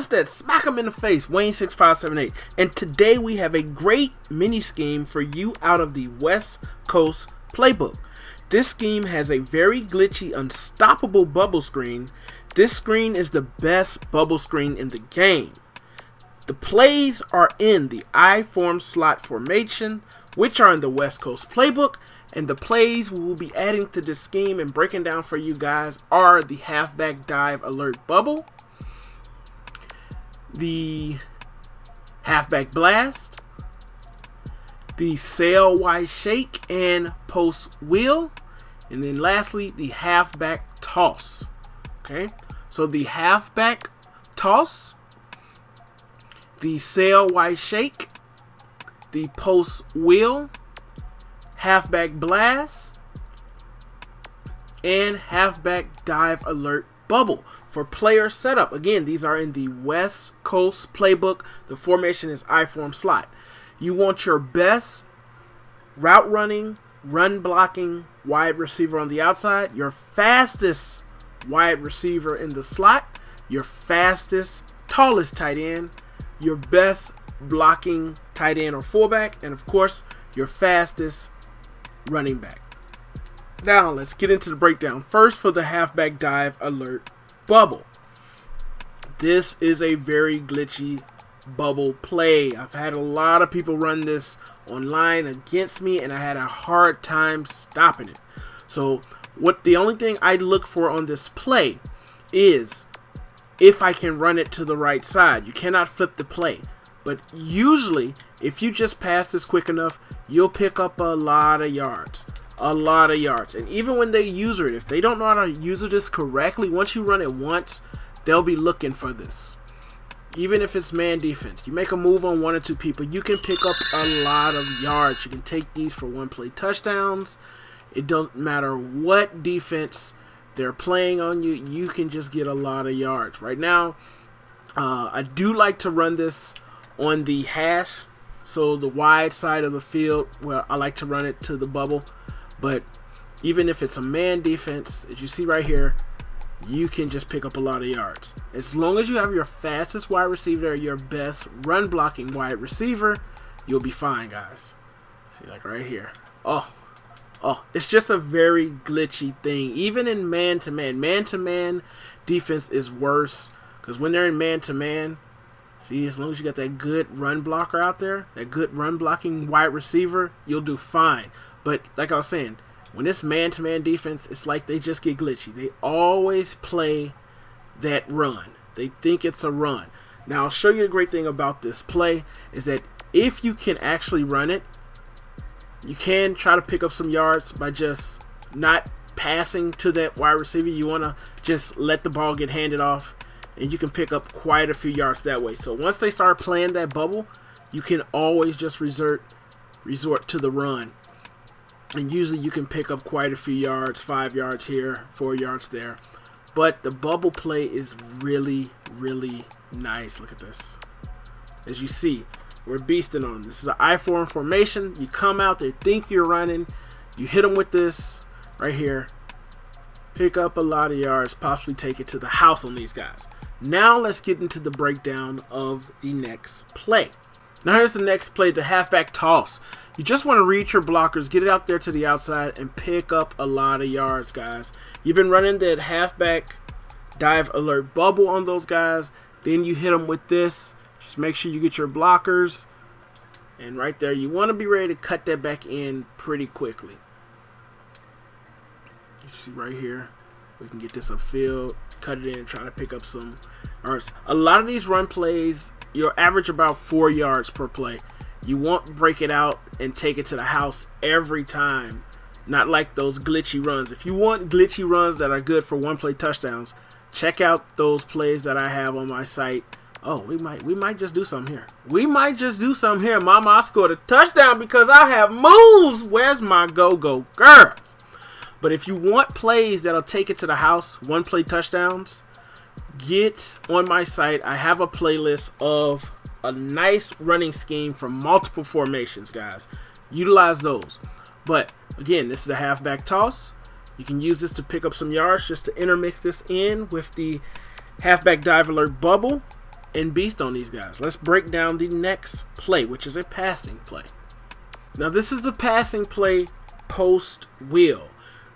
just that, smack him in the face, Wayne6578. And today we have a great mini scheme for you out of the West Coast Playbook. This scheme has a very glitchy, unstoppable bubble screen. This screen is the best bubble screen in the game. The plays are in the I-form slot formation, which are in the West Coast Playbook, and the plays we will be adding to this scheme and breaking down for you guys are the halfback dive alert bubble, the halfback blast, the sail wide shake and post wheel, and then lastly the halfback toss. Okay, so the halfback toss, the sail wide shake, the post wheel, halfback blast, and halfback dive alert bubble. For player setup, again, these are in the West Coast Playbook. The formation is I-form slot. You want your best route running, run blocking wide receiver on the outside, your fastest wide receiver in the slot, your fastest, tallest tight end, your best blocking tight end or fullback, and of course, your fastest running back. Now, let's get into the breakdown. First, for the halfback dive alert bubble. This is a very glitchy bubble play. I've had a lot of people run this online against me, and I had a hard time stopping it. So, the only thing I look for on this play is if I can run it to the right side. You cannot flip the play. But usually, if you just pass this quick enough, you'll pick up a lot of yards. And even when they use it, if they don't know how to use this correctly, once you run it once, they'll be looking for this. Even if it's man defense, you make a move on one or two people, you can pick up a lot of yards. You can take these for one play touchdowns. It don't matter what defense they're playing on you, you can just get a lot of yards. Right now, I do like to run this on the hash, so the wide side of the field, where I like to run it to the bubble. But even if it's a man defense, as you see right here, you can just pick up a lot of yards. As long as you have your fastest wide receiver, your best run blocking wide receiver, you'll be fine, guys. See, like right here. Oh, it's just a very glitchy thing. Even in man-to-man defense is worse, because when they're in man-to-man, see, as long as you got that good run blocker out there, that good run blocking wide receiver, you'll do fine. But like I was saying, when it's man-to-man defense, it's like they just get glitchy. They always play that run. They think it's a run. Now, I'll show you the great thing about this play is that if you can actually run it, you can try to pick up some yards by just not passing to that wide receiver. You want to just let the ball get handed off, and you can pick up quite a few yards that way. So once they start playing that bubble, you can always just resort to the run. And usually you can pick up quite a few yards, 5 yards here, 4 yards there. But the bubble play is really, really nice. Look at this. As you see, we're beasting on them. This is an I-form formation. You come out, they think you're running. You hit them with this right here. Pick up a lot of yards, possibly take it to the house on these guys. Now let's get into the breakdown of the next play. Now here's the next play, the halfback toss. You just want to reach your blockers, get it out there to the outside, and pick up a lot of yards, guys. You've been running that halfback dive alert bubble on those guys. Then you hit them with this. Just make sure you get your blockers. And right there, you want to be ready to cut that back in pretty quickly. You see right here, we can get this upfield, cut it in, and try to pick up some yards. A lot of these run plays, you'll average about 4 yards per play. You won't break it out and take it to the house every time. Not like those glitchy runs. If you want glitchy runs that are good for one play touchdowns, check out those plays that I have on my site. Oh, we might just do something here. We might just do something here. Mama, I scored a touchdown because I have moves. Where's my go-go girl? But if you want plays that'll take it to the house, one play touchdowns, get on my site. I have a playlist of a nice running scheme from multiple formations, guys. Utilize those. But again, this is a halfback toss. You can use this to pick up some yards, just to intermix this in with the halfback dive alert bubble. and beast on these guys. Let's break down the next play, which is a passing play. Now this is the passing play post wheel.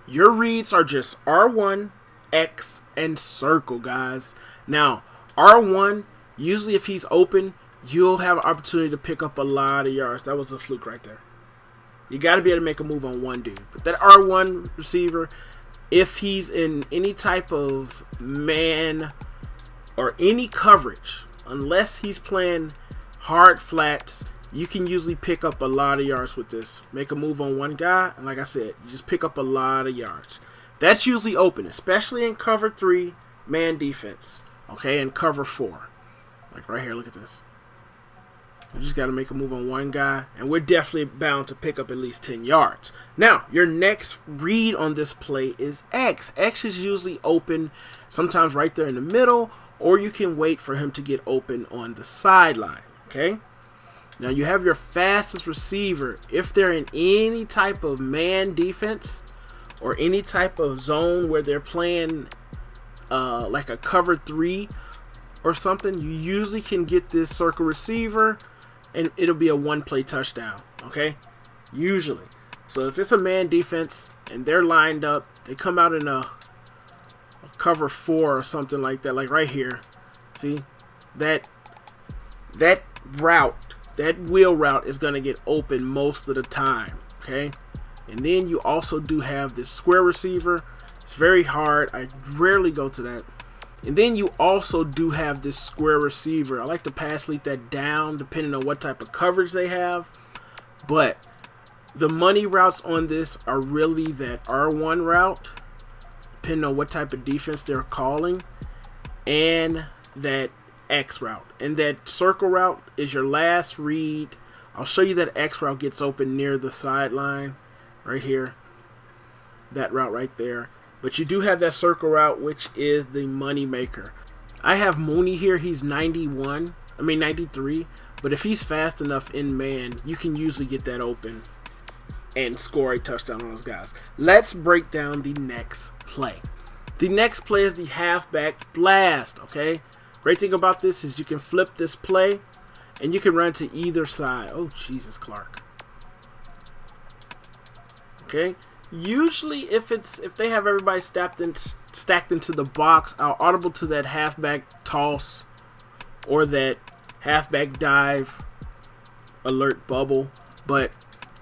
Your reads are just R1, X, and circle, guys. Now R1, usually if he's open, you'll have an opportunity to pick up a lot of yards. That was a fluke right there. You got to be able to make a move on one dude. But that R1 receiver, if he's in any type of man or any coverage, unless he's playing hard flats, you can usually pick up a lot of yards with this. Make a move on one guy, and like I said, you just pick up a lot of yards. That's usually open, especially in cover 3 man defense. Okay, and cover 4. Like right here, look at this. You just got to make a move on one guy, and we're definitely bound to pick up at least 10 yards. Now, your next read on this play is X. X is usually open, sometimes right there in the middle, or you can wait for him to get open on the sideline, okay? Now, you have your fastest receiver. If they're in any type of man defense or any type of zone where they're playing like a cover 3 or something, you usually can get this circle receiver, and it'll be a one-play touchdown, okay? Usually. So if it's a man defense and they're lined up, they come out in a cover 4 or something like that, like right here. See? That route, that wheel route is going to get open most of the time, okay? And then you also do have this square receiver. It's very hard. I rarely go to that. And then you also do have this square receiver. I like to pass lead that down depending on what type of coverage they have. But the money routes on this are really that R1 route, depending on what type of defense they're calling, and that X route. And that circle route is your last read. I'll show you that X route gets open near the sideline right here. That route right there. But you do have that circle route, which is the money maker. I have Mooney here. He's 93. But if he's fast enough in man, you can usually get that open and score a touchdown on those guys. Let's break down the next play. The next play is the halfback blast, okay? Great thing about this is you can flip this play and you can run to either side. Oh, Jesus, Clark. Okay? Usually if they have everybody stacked into the box, I'll audible to that halfback toss or that halfback dive alert bubble. But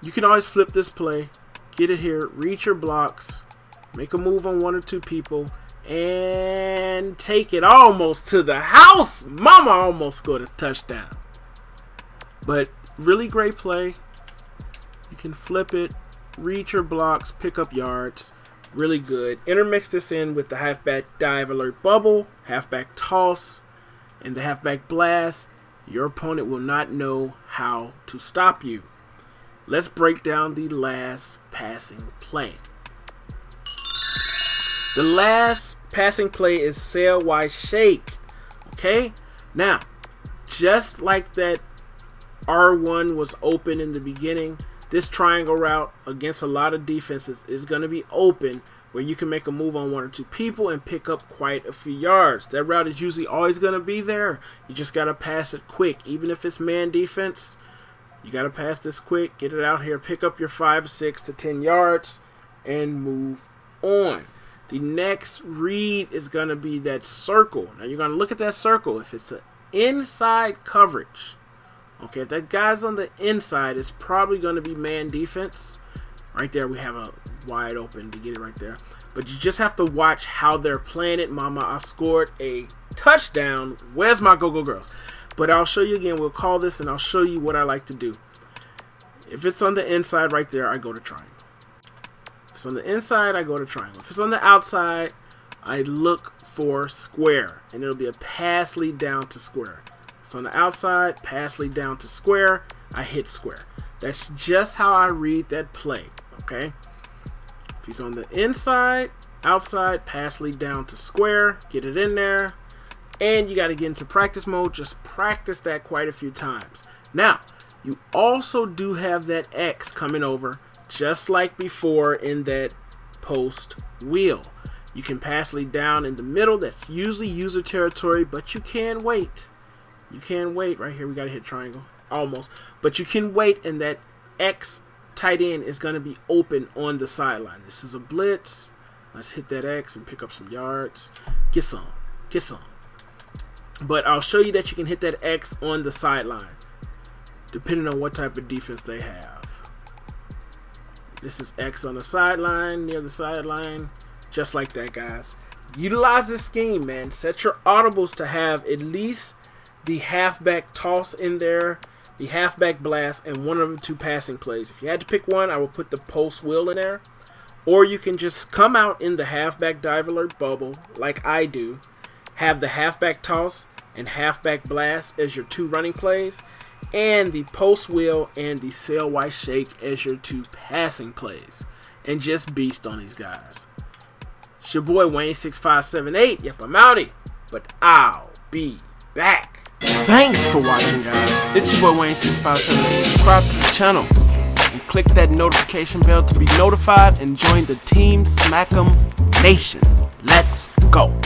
you can always flip this play, get it here, reach your blocks, make a move on one or two people, and take it almost to the house. Mama almost scored a touchdown. But really great play. You can flip it, reach your blocks, pick up yards. Really good. Intermix this in with the halfback dive alert bubble, halfback toss, and the halfback blast. Your opponent will not know how to stop you. Let's break down the last passing play. The last passing play is sail wide shake. Okay? Now, just like that R1 was open in the beginning, this triangle route against a lot of defenses is going to be open where you can make a move on one or two people and pick up quite a few yards. That route is usually always going to be there. You just got to pass it quick. Even if it's man defense, you got to pass this quick, get it out here, pick up your 5, 6 to 10 yards, and move on. The next read is going to be that circle. Now you're going to look at that circle. If it's an inside coverage, okay, if that guy's on the inside, it's probably going to be man defense. Right there, we have a wide open to get it right there. But you just have to watch how they're playing it. Mama, I scored a touchdown. Where's my go-go girls? But I'll show you again. We'll call this, and I'll show you what I like to do. If it's on the inside right there, I go to triangle. If it's on the inside, I go to triangle. If it's on the outside, I look for square. And it'll be a pass lead down to square. It's on the outside, pass lead down to square, I hit square. That's just how I read that play, okay? If he's on the inside, outside, pass lead down to square, get it in there, and you got to get into practice mode. Just practice that quite a few times. Now, you also do have that X coming over, just like before in that post wheel. You can pass lead down in the middle. That's usually user territory, but you can wait. You can wait right here. We got to hit triangle. Almost. But you can wait, and that X tight end is going to be open on the sideline. This is a blitz. Let's hit that X and pick up some yards. Get some. Get some. But I'll show you that you can hit that X on the sideline, depending on what type of defense they have. This is X on the sideline, near the sideline. Just like that, guys. Utilize this scheme, man. Set your audibles to have at least the halfback toss in there, the halfback blast, and one of the two passing plays. If you had to pick one, I would put the post wheel in there. Or you can just come out in the halfback dive alert bubble, like I do. Have the halfback toss and halfback blast as your two running plays, and the post wheel and the sail white shake as your two passing plays. And just beast on these guys. It's your boy Wayne6578. Yep, I'm outie. But I'll be back. Thanks for watching, guys. It's your boy Wayne6578. Subscribe to the channel and click that notification bell to be notified and join the Team Smack'em Nation. Let's go.